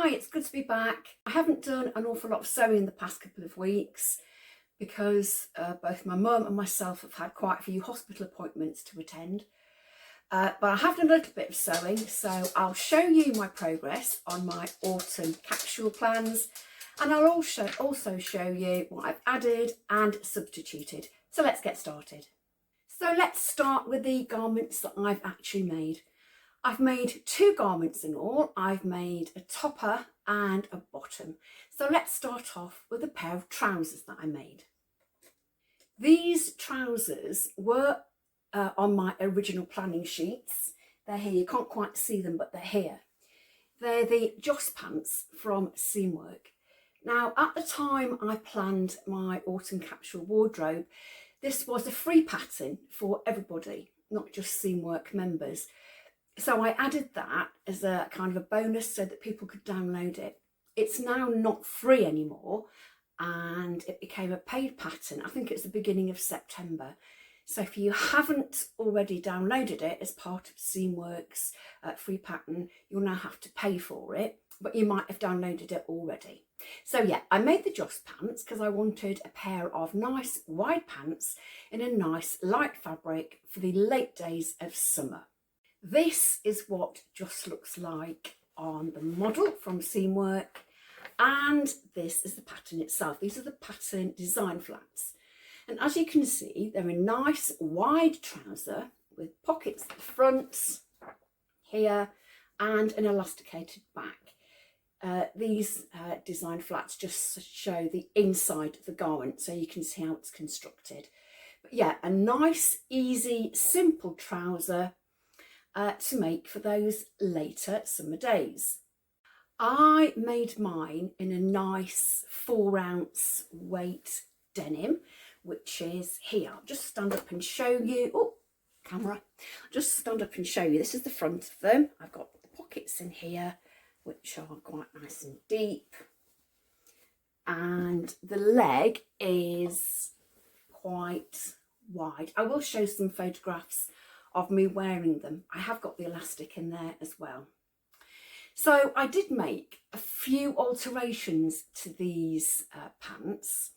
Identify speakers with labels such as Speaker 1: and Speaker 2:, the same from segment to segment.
Speaker 1: Hi, it's good to be back. I haven't done an awful lot of sewing in the past couple of weeks because both my mum and myself have had quite a few hospital appointments to attend. But I have done a little bit of sewing, so I'll show you my progress on my autumn capsule plans, and I'll also show you what I've added and substituted. So let's get started. So let's start with the garments that I've actually made. I've made 2 garments in all. I've made a topper and a bottom. So let's start off with a pair of trousers that I made. These trousers were on my original planning sheets. They're here, you can't quite see them, but they're here. They're the Joss pants from Seamwork. Now, at the time I planned my autumn capsule wardrobe, this was a free pattern for everybody, not just Seamwork members. So I added that as a kind of a bonus so that people could download it. It's now not free anymore and it became a paid pattern. I think it's the beginning of September. So if you haven't already downloaded it as part of Seamwork's free pattern, you'll now have to pay for it, but you might have downloaded it already. So yeah, I made the Joss pants because I wanted a pair of nice wide pants in a nice light fabric for the late days of summer. This is what Joss looks like on the model from Seamwork, and this is the pattern itself. These are the pattern design flats, and as you can see, they're a nice wide trouser with pockets at the front here and an elasticated back. These design flats just show the inside of the garment so you can see how it's constructed. But yeah, a nice, easy, simple trouser to make for those later summer days. I made mine in a nice 4-ounce weight denim, which is here. I'll just stand up and show you. Oh, camera. I'll just stand up and show you. This is the front of them. I've got the pockets in here, which are quite nice and deep. And the leg is quite wide. I will show some photographs of me wearing them. I have got the elastic in there as well. So I did make a few alterations to these pants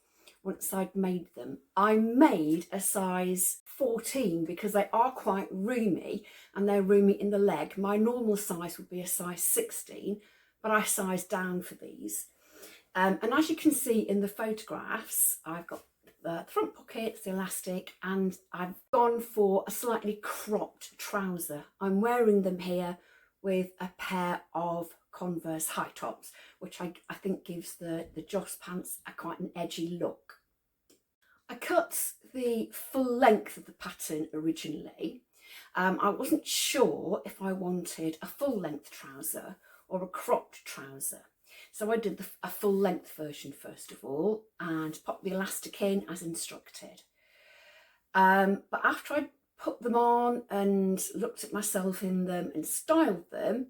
Speaker 1: once I'd made them. I made a size 14 because they are quite roomy and they're roomy in the leg. My normal size would be a size 16, but I sized down for these. And as you can see in the photographs, I've got the front pockets, the elastic, and I've gone for a slightly cropped trouser. I'm wearing them here with a pair of Converse high tops, which I think gives the Joss pants quite an edgy look. I cut the full length of the pattern originally. I wasn't sure if I wanted a full length trouser or a cropped trouser. So I did a full length version first of all and popped the elastic in as instructed. But after I put them on and looked at myself in them and styled them,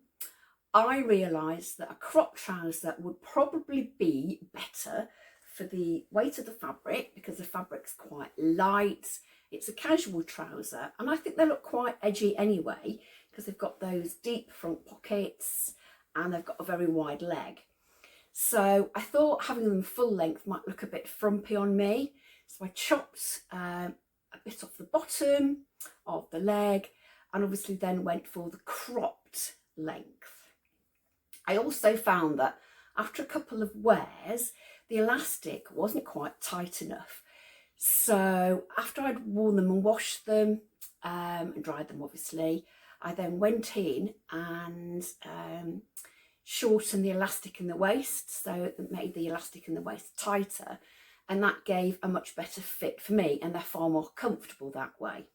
Speaker 1: I realised that a cropped trouser would probably be better for the weight of the fabric because the fabric's quite light. It's a casual trouser and I think they look quite edgy anyway because they've got those deep front pockets and they've got a very wide leg. So I thought having them full length might look a bit frumpy on me. So I chopped a bit off the bottom of the leg and obviously then went for the cropped length. I also found that after a couple of wears, the elastic wasn't quite tight enough. So after I'd worn them and washed them and dried them obviously, I then went in and shorten the elastic in the waist, so it made the elastic in the waist tighter, and that gave a much better fit for me and they're far more comfortable that way.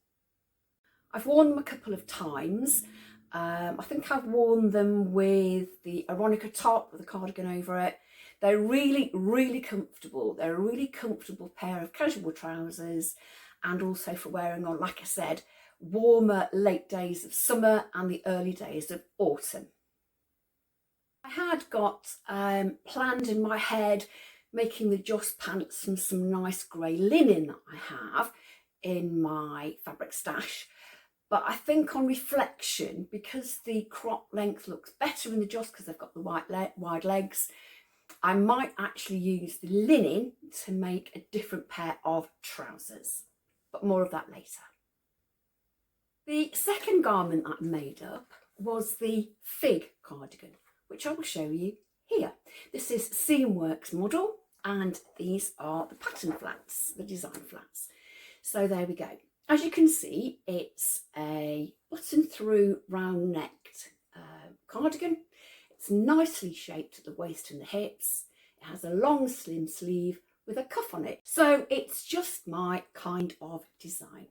Speaker 1: I've worn them a couple of times. I think I've worn them with the Aronica top with a cardigan over it. They're really, really comfortable. They're a really comfortable pair of casual trousers and also for wearing on, like I said, warmer late days of summer and the early days of autumn. I had got planned in my head making the Joss pants from some nice grey linen that I have in my fabric stash, But I think on reflection, because the crop length looks better in the just because they've got the wide legs, I might actually use the linen to make a different pair of trousers. But more of that later. The second garment that I made up was the fig cardigan, which I will show you here. This is Seamwork's model, and these are the pattern flats, the design flats. So there we go. As you can see, it's a button through round necked cardigan. It's nicely shaped at the waist and the hips. It has a long slim sleeve with a cuff on it. So it's just my kind of design.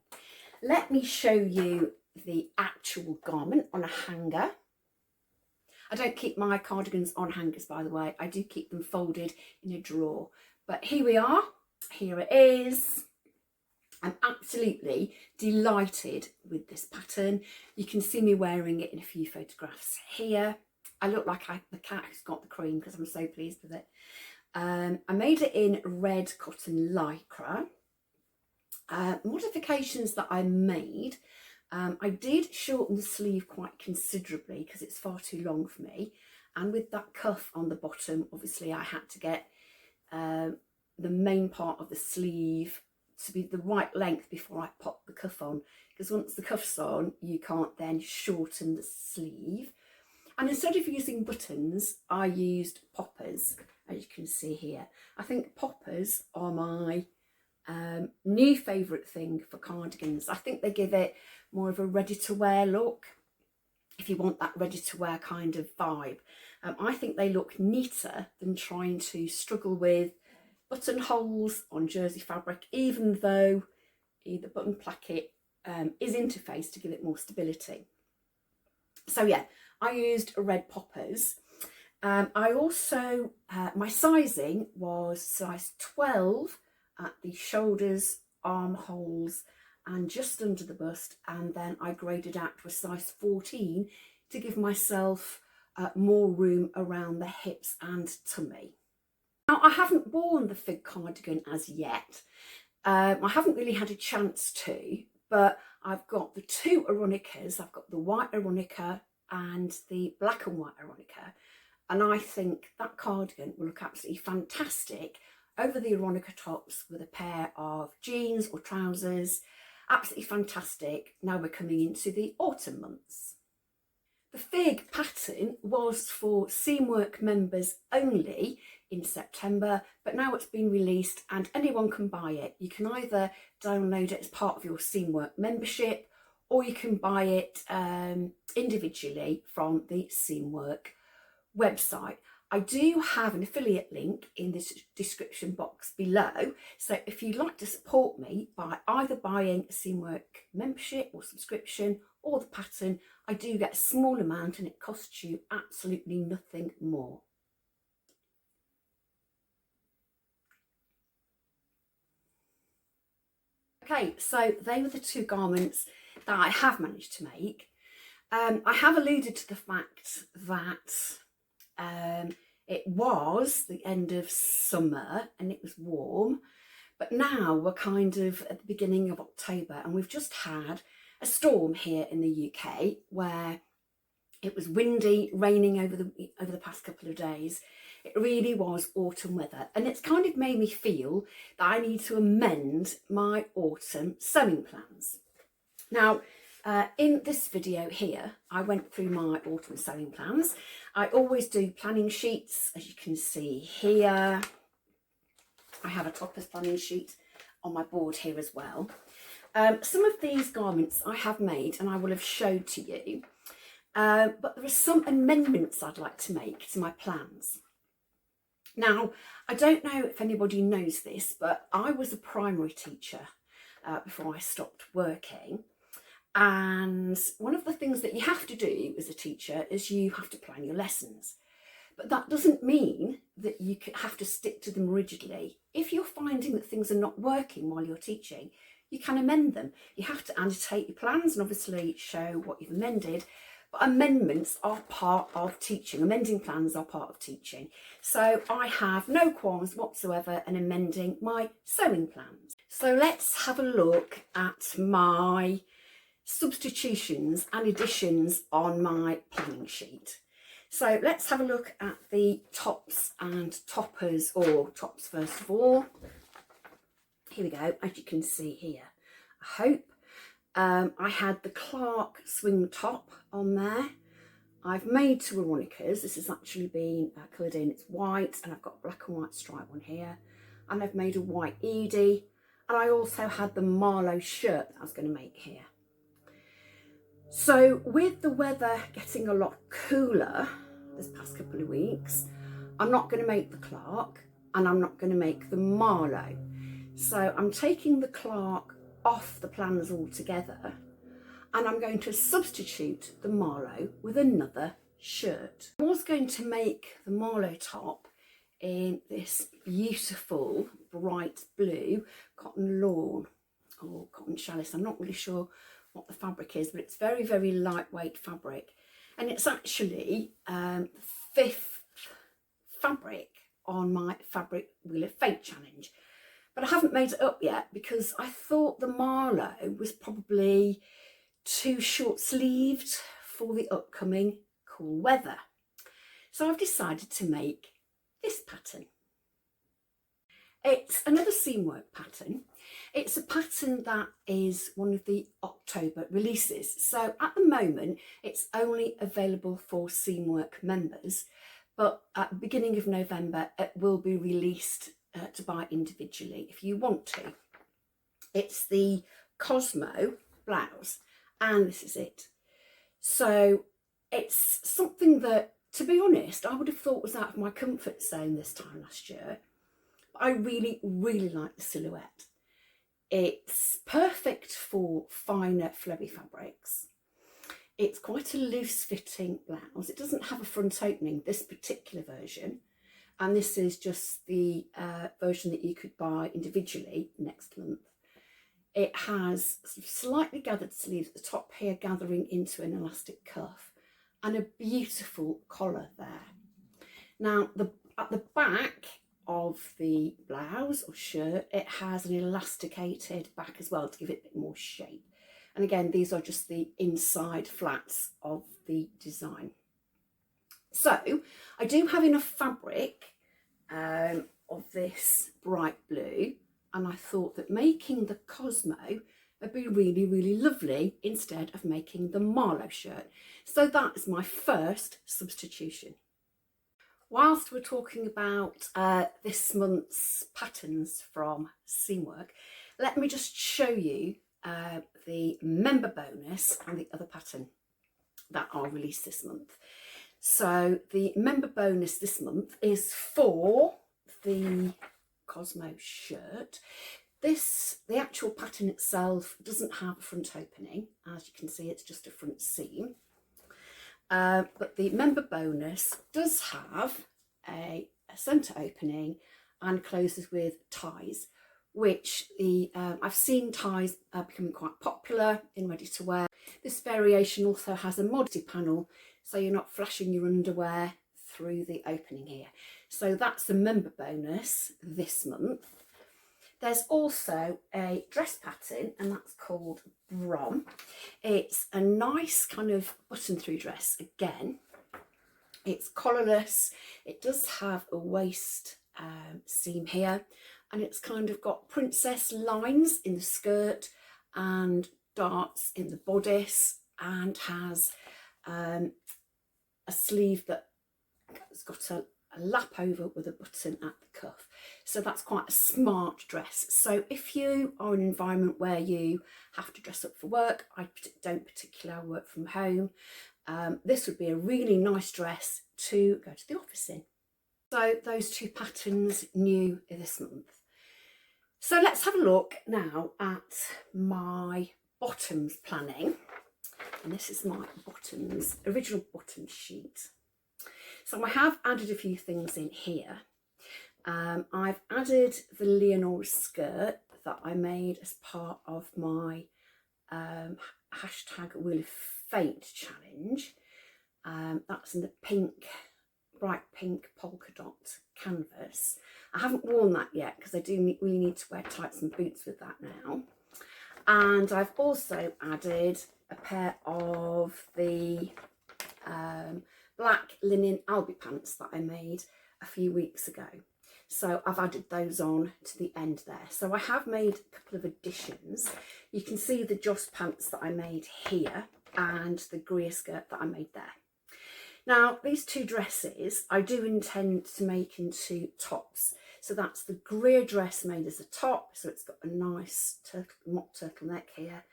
Speaker 1: Let me show you the actual garment on a hanger. I don't keep my cardigans on hangers, by the way. I do keep them folded in a drawer. But here we are. Here it is. I'm absolutely delighted with this pattern. You can see me wearing it in a few photographs here. I look like the cat who's got the cream because I'm so pleased with it. I made it in red cotton lycra. Modifications that I made, I did shorten the sleeve quite considerably because it's far too long for me, and with that cuff on the bottom, obviously I had to get the main part of the sleeve to be the right length before I pop the cuff on, because once the cuff's on you can't then shorten the sleeve. And instead of using buttons, I used poppers, as you can see here. I think poppers are my new favourite thing for cardigans. I think they give it more of a ready-to-wear look, if you want that ready-to-wear kind of vibe. I think they look neater than trying to struggle with buttonholes on jersey fabric, even though the button placket is interfaced to give it more stability. So yeah, I used red poppers. I also, my sizing was size 12 at the shoulders, armholes and just under the bust, and then I graded out to a size 14 to give myself more room around the hips and tummy. Now, I haven't worn the fig cardigan as yet. I haven't really had a chance to, but I've got the two Aronicas. I've got the white Aronica and the black and white Aronica, and I think that cardigan will look absolutely fantastic over the Aronica tops with a pair of jeans or trousers. Absolutely fantastic. Now we're coming into the autumn months. The fig pattern was for Seamwork members only in September, but now it's been released and anyone can buy it. You can either download it as part of your Seamwork membership, or you can buy it individually from the Seamwork website. I do have an affiliate link in this description box below, so if you'd like to support me by either buying a Seamwork membership or subscription or the pattern, I do get a small amount and it costs you absolutely nothing more. Okay, so they were the two garments that I have managed to make. I have alluded to the fact that it was the end of summer and it was warm, but now we're kind of at the beginning of October and we've just had a storm here in the UK where it was windy, raining over the past couple of days. It really was autumn weather, and it's kind of made me feel that I need to amend my autumn sewing plans. Now, in this video here, I went through my autumn sewing plans. I always do planning sheets, as you can see here. I have a toppers planning sheet on my board here as well. Some of these garments I have made and I will have showed to you, but there are some amendments I'd like to make to my plans. Now, I don't know if anybody knows this, but I was a primary teacher before I stopped working. And one of the things that you have to do as a teacher is you have to plan your lessons. But that doesn't mean that you have to stick to them rigidly. If you're finding that things are not working while you're teaching, you can amend them. You have to annotate your plans and obviously show what you've amended. But amendments are part of teaching. Amending plans are part of teaching. So I have no qualms whatsoever in amending my sewing plans. So let's have a look at my substitutions and additions on my planning sheet. So let's have a look at the tops and toppers, or tops first of all. Here we go, as you can see here. I hope. I had the Clark swing top on there. I've made two Veronicas. This has actually been coloured in. It's white, and I've got a black and white stripe on here. And I've made a white Edie. And I also had the Marlowe shirt that I was going to make here. So with the weather getting a lot cooler this past couple of weeks, I'm not going to make the Clark, and I'm not going to make the Marlowe. So I'm taking the Clark off the plans altogether, and I'm going to substitute the Marlowe with another shirt. I was going to make the Marlowe top in this beautiful bright blue cotton lawn or cotton chalice. I'm not really sure what the fabric is, but it's very, very lightweight fabric, and it's actually the 5th fabric on my Fabric Wheel of Fate challenge. But I haven't made it up yet because I thought the Marlowe was probably too short sleeved for the upcoming cool weather. So I've decided to make this pattern. It's another Seamwork pattern. It's a pattern that is one of the October releases. So at the moment, it's only available for Seamwork members, but at the beginning of November, it will be released to buy individually if you want to. It's the Cosmo blouse, and this is it. So it's something that, to be honest, I would have thought was out of my comfort zone this time last year. But I really, really like the silhouette. It's perfect for finer flowy fabrics. It's quite a loose fitting blouse. It doesn't have a front opening, this particular version. And this is just the version that you could buy individually next month. It has slightly gathered sleeves at the top here, gathering into an elastic cuff, and a beautiful collar there. Now, at the back of the blouse or shirt, it has an elasticated back as well to give it a bit more shape. And again, these are just the inside flats of the design. So I do have enough fabric of this bright blue, and I thought that making the Cosmo would be really, really lovely instead of making the Marlowe shirt. So that is my first substitution. Whilst we're talking about this month's patterns from Seamwork, let me just show you the member bonus and the other pattern that are released this month. So the member bonus this month is for the Cosmo shirt. The actual pattern itself doesn't have a front opening. As you can see, it's just a front seam. But the member bonus does have a centre opening and closes with ties, which I've seen ties becoming quite popular in ready to wear. This variation also has a modesty panel, so you're not flashing your underwear through the opening here. So that's the member bonus this month. There's also a dress pattern, and that's called Brom. It's a nice kind of button through dress again. It's collarless. It does have a waist seam here, and it's kind of got princess lines in the skirt and darts in the bodice, and has a sleeve that's got a lap over with a button at the cuff. So that's quite a smart dress. So if you are in an environment where you have to dress up for work, I don't particularly work from home, this would be a really nice dress to go to the office in. So those two patterns new this month. So let's have a look now at my bottoms planning. And this is my bottoms, original bottoms sheet. So I have added a few things in here. I've added the Leonora skirt that I made as part of my hashtag Wheel of Fate challenge. That's in the pink, bright pink polka dot canvas. I haven't worn that yet because I do really need to wear tights and boots with that now. And I've also added a pair of the black linen albi pants that I made a few weeks ago. So I've added those on to the end there. So I have made a couple of additions. You can see the Joss pants that I made here and the greer skirt that I made there. Now, these two dresses I do intend to make into tops. So that's the greer dress made as a top, so it's got a nice mock turtleneck here,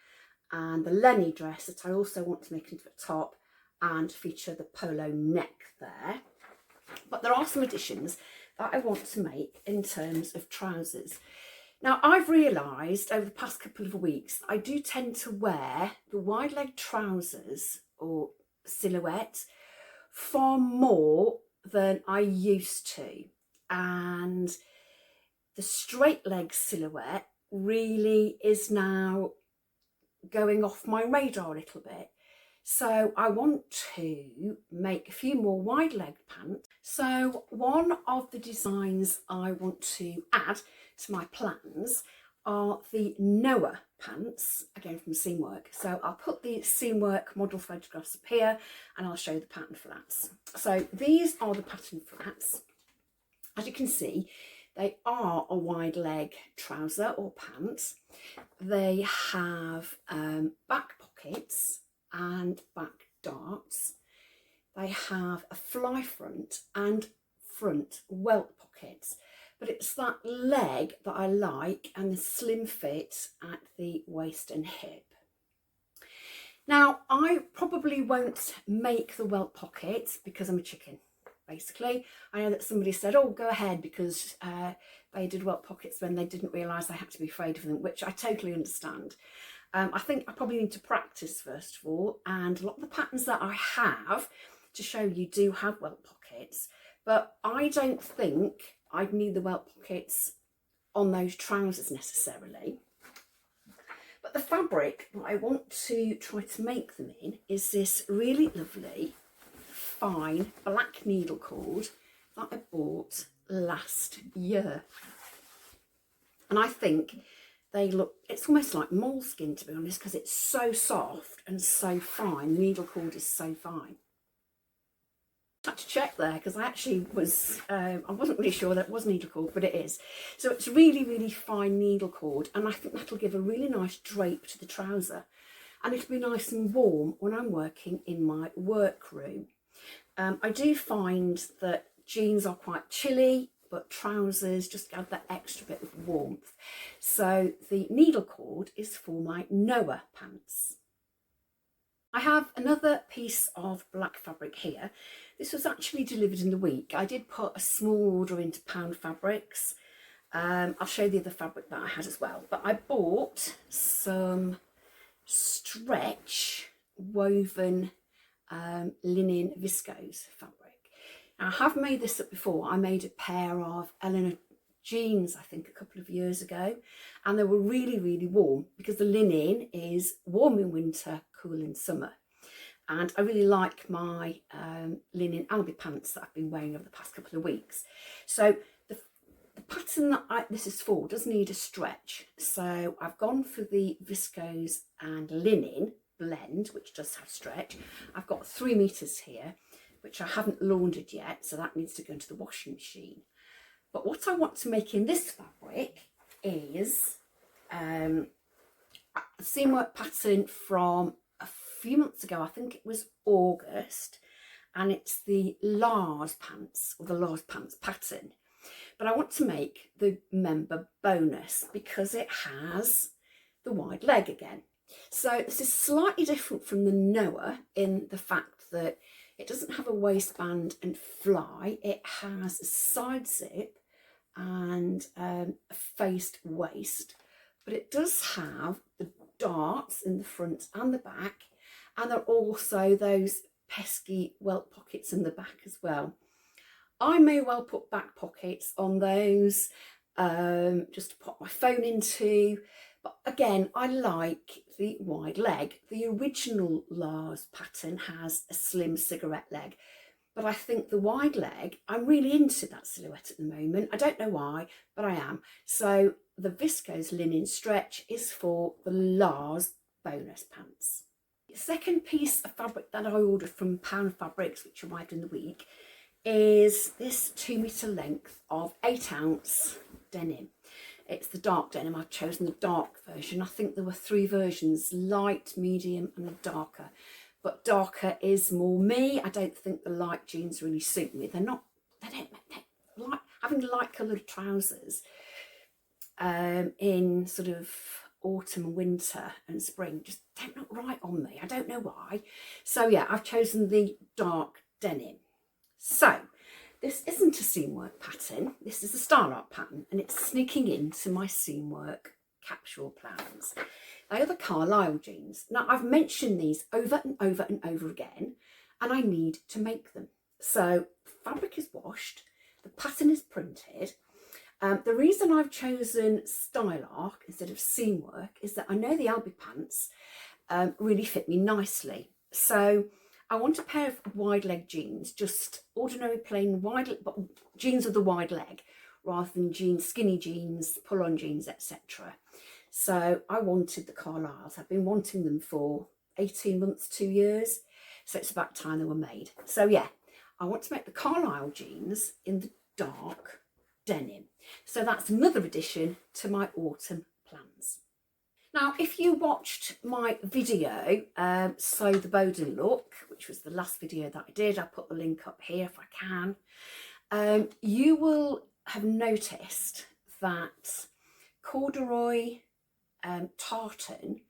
Speaker 1: and the Lenny dress that I also want to make into a top and feature the polo neck there. But there are some additions that I want to make in terms of trousers. Now, I've realised over the past couple of weeks I do tend to wear the wide leg trousers or silhouette far more than I used to, and the straight leg silhouette really is now going off my radar a little bit. So I want to make a few more wide leg pants. So one of the designs I want to add to my plans are the Noah pants, again from Seamwork. So I'll put the Seamwork model photographs up here and I'll show the pattern flats. So these are the pattern flats. As you can see, they are a wide leg trouser or pants. They have back pockets and back darts. They have a fly front and front welt pockets, but it's that leg that I like and the slim fit at the waist and hip. Now, I probably won't make the welt pockets because I'm a chicken, basically. I know that somebody said, oh, go ahead, because they did welt pockets when they didn't realise they had to be afraid of them, which I totally understand. I think I probably need to practice first of all, and a lot of the patterns that I have to show you do have welt pockets, but I don't think I'd need the welt pockets on those trousers necessarily. But the fabric that I want to try to make them in is this really lovely fine black needle cord that I bought last year, and I think they look, it's almost like moleskin, to be honest, because it's so soft and so fine. The needle cord is so fine. I had to check there because I actually was, I wasn't really sure that it was needle cord, but it is. So it's really, really fine needle cord, and I think that'll give a really nice drape to the trouser, and it'll be nice and warm when I'm working in my workroom. I do find that jeans are quite chilly, but trousers just add that extra bit of warmth. So the needle cord is for my Noah pants. I have another piece of black fabric here. This was actually delivered in the week. I did put a small order into Pound Fabrics. I'll show you the other fabric that I had as well. But I bought some stretch woven linen viscose fabric. Now, I have made this up before. I made a pair of Eleanor jeans, I think, a couple of years ago, and they were really, really warm because the linen is warm in winter, cool in summer. And I really like my linen albi pants that I've been wearing over the past couple of weeks. So the pattern that this is for does need a stretch. So I've gone for the viscose and linen blend, which does have stretch. I've got 3 meters here, which I haven't laundered yet, so that needs to go into the washing machine. But what I want to make in this fabric is a Seamwork pattern from a few months ago. I think it was August, and it's the Lars pants, or the Lars pants pattern. But I want to make the member bonus because it has the wide leg again. So this is slightly different from the Noah in the fact that it doesn't have a waistband and fly. It has a side zip and a faced waist, but it does have the darts in the front and the back, and there are also those pesky welt pockets in the back as well. I may well put back pockets on those just to pop my phone into, but again, I like the wide leg. The original Lars pattern has a slim cigarette leg, but I think the wide leg, I'm really into that silhouette at the moment. I don't know why, but I am. So the viscose linen stretch is for the Lars bonus pants. Second piece of fabric that I ordered from Pound Fabrics, which arrived in the week, is this 2 metre length of 8-ounce denim. It's the dark denim. I've chosen the dark version. I think there were 3 versions, light, medium and a darker. But darker is more me. I don't think the light jeans really suit me. They don't like having light coloured trousers in sort of autumn and winter and spring just don't look right on me. I don't know why. So yeah, I've chosen the dark denim. So this isn't a Seamwork pattern. This is a Style Art pattern, and it's sneaking into my Seamwork capsule plans. They are the Carlyle jeans. Now, I've mentioned these over and over and over again, and I need to make them. So fabric is washed, the pattern is printed. The reason I've chosen Style Art instead of Seamwork is that I know the Albi pants really fit me nicely. So I want a pair of wide leg jeans, just ordinary plain wide jeans with a wide leg, rather than jeans, skinny jeans, pull-on jeans, etc. So I wanted the Carlyles. I've been wanting them for 18 months, 2 years. So it's about time they were made. So yeah, I want to make the Carlyle jeans in the dark denim. So that's another addition to my autumn plans. Now, if you watched my video, Sew the Bowden Look, which was the last video that I did, I'll put the link up here if I can, you will have noticed that corduroy, tartan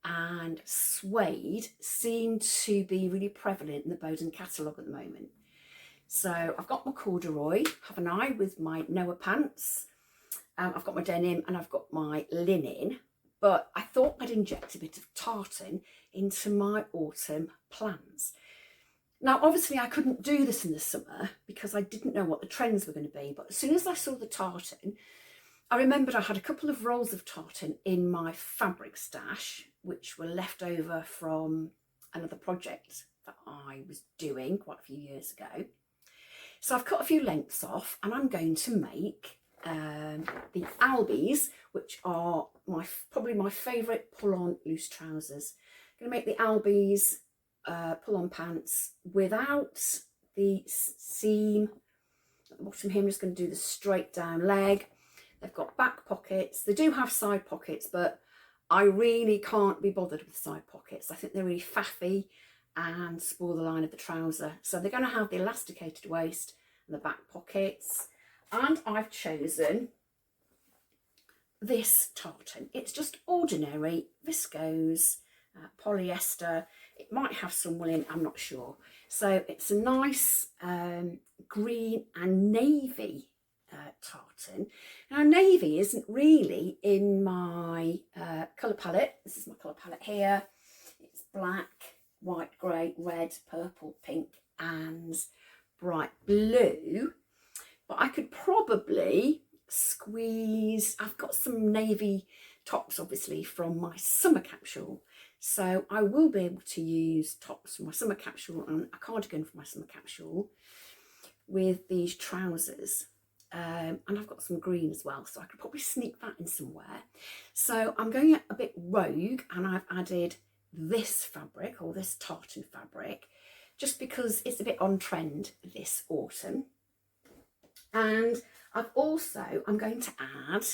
Speaker 1: and suede seem to be really prevalent in the Bowden catalogue at the moment. So I've got my corduroy, haven't I, with my Noah pants. I've got my denim and I've got my linen. But I thought I'd inject a bit of tartan into my autumn plans. Now, obviously, I couldn't do this in the summer because I didn't know what the trends were going to be. But as soon as I saw the tartan, I remembered I had a couple of rolls of tartan in my fabric stash, which were left over from another project that I was doing quite a few years ago. So I've cut a few lengths off, and I'm going to make the Albies, which are probably my favourite pull-on loose trousers. I'm going to make the Albies pull-on pants without the seam at the bottom here. I'm just going to do the straight down leg. They've got back pockets. They do have side pockets, but I really can't be bothered with side pockets. I think they're really faffy and spoil the line of the trouser. So they're going to have the elasticated waist and the back pockets. And I've chosen this tartan. It's just ordinary viscose polyester. It might have some wool in, I'm not sure. So it's a nice green and navy tartan. Now, navy isn't really in my colour palette. This is my colour palette here. It's black, white, grey, red, purple, pink and bright blue. But I could probably squeeze, I've got some navy tops obviously from my summer capsule, so I will be able to use tops from my summer capsule and a cardigan from my summer capsule with these trousers, and I've got some green as well, so I could probably sneak that in somewhere. So I'm going a bit rogue, and I've added this fabric, or this tartan fabric, just because it's a bit on trend this autumn. And I'm going to add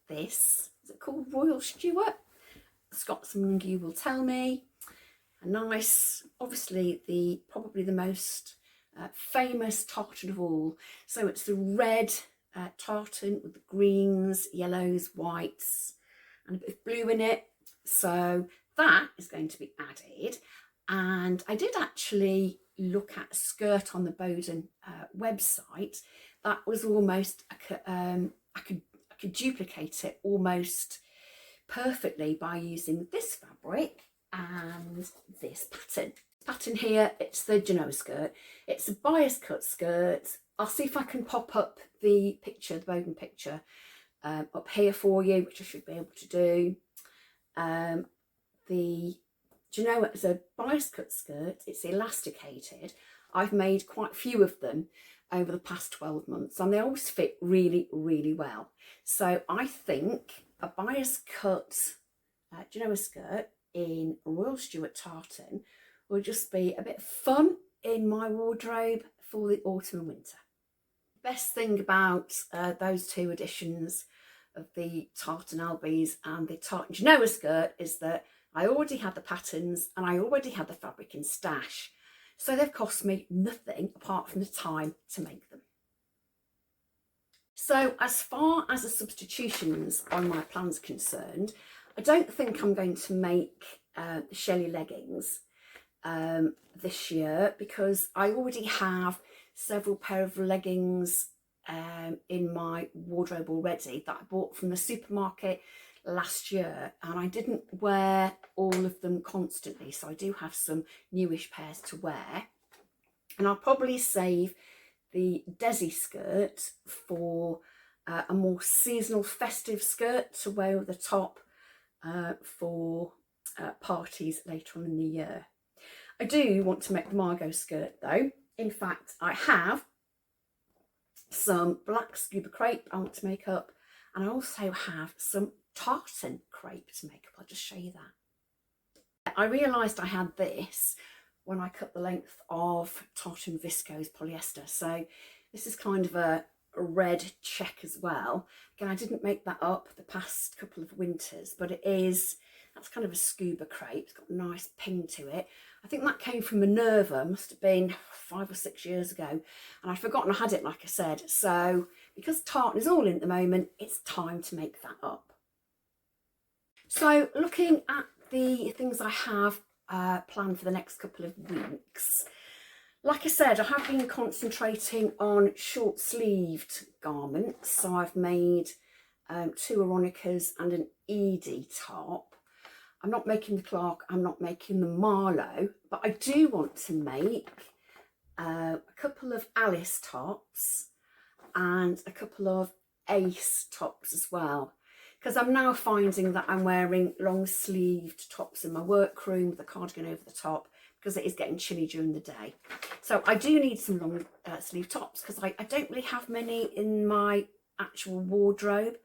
Speaker 1: this, is it called Royal Stewart? Scotsman, you will tell me. A nice, obviously probably the most famous tartan of all. So it's the red tartan with the greens, yellows, whites and a bit of blue in it. So that is going to be added. And I did actually look at a skirt on the Bowden website that was almost, I could duplicate it almost perfectly by using this fabric and this pattern. Pattern here, it's the Genoa skirt. It's a bias cut skirt. I'll see if I can pop up the picture, the Bowden picture, up here for you, which I should be able to do. The Genoa is a bias cut skirt. It's elasticated. I've made quite a few of them over the past 12 months and they always fit really, really well. So I think a bias cut Genoa skirt in Royal Stuart tartan will just be a bit of fun in my wardrobe for the autumn and winter. Best thing about those two editions of the tartan albies and the tartan Genoa skirt is that I already had the patterns and I already had the fabric in stash, so they've cost me nothing apart from the time to make them. So as far as the substitutions on my plans are concerned, I don't think I'm going to make the Shelley leggings this year, because I already have several pair of leggings in my wardrobe already that I bought from the supermarket last year, and I didn't wear all of them constantly, so I do have some newish pairs to wear. And I'll probably save the Desi skirt for a more seasonal festive skirt to wear with the top for parties later on in the year. I do want to make the Margot skirt though. In fact, I have some black scuba crepe I want to make up, and I also have some tartan crepe to make up. I'll just show you that. I realised I had this when I cut the length of tartan viscose polyester, so this is kind of a red check as well. Again, I didn't make that up the past couple of winters, but that's kind of a scuba crepe. It's got a nice ping to it. I think that came from Minerva, must have been 5 or 6 years ago, and I'd forgotten I had it, like I said. So because tartan is all in at the moment, it's time to make that up. So looking at the things I have planned for the next couple of weeks, like I said, I have been concentrating on short-sleeved garments. So I've made 2 Aronicas and an Edie top. I'm not making the Clark, I'm not making the Marlowe, but I do want to make a couple of Alice tops and a couple of Ace tops as well, because I'm now finding that I'm wearing long-sleeved tops in my workroom with a cardigan over the top, because it is getting chilly during the day. So I do need some long sleeve tops, because I don't really have many in my actual wardrobe.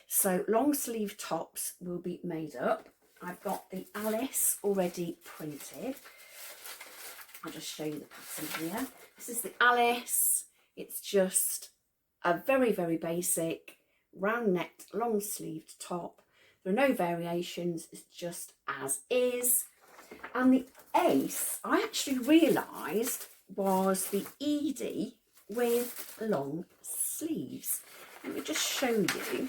Speaker 1: So long sleeve tops will be made up. I've got the Alice already printed. I'll just show you the pattern here. This is the Alice. It's just a very, very basic round necked long sleeved top. There are no variations, it's just as is. And the Ace, I actually realised, was the Edie with long sleeves. Let me just show you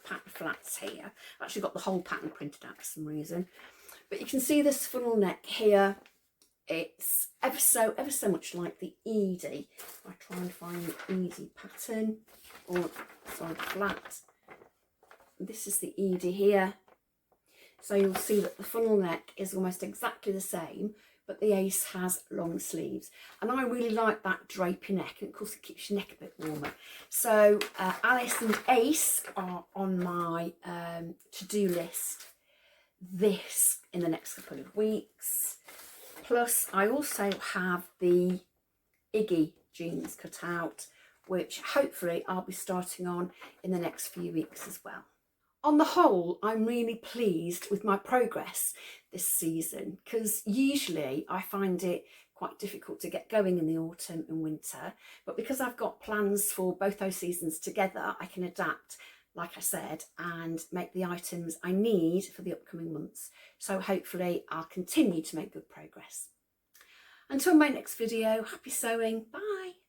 Speaker 1: pattern flats here. I've actually got the whole pattern printed out for some reason, but you can see this funnel neck here. It's ever so much like the Edie. I try and find the Edie pattern, or sorry, the flat. This is the Edie here. So you'll see that the funnel neck is almost exactly the same, but the Ace has long sleeves, and I really like that drapey neck, and of course it keeps your neck a bit warmer. So Alice and Ace are on my to-do list this in the next couple of weeks. Plus I also have the Iggy jeans cut out, which hopefully I'll be starting on in the next few weeks as well. On the whole, I'm really pleased with my progress this season, because usually I find it quite difficult to get going in the autumn and winter, but because I've got plans for both those seasons together, I can adapt, like I said, and make the items I need for the upcoming months. So hopefully I'll continue to make good progress. Until my next video, happy sewing, bye!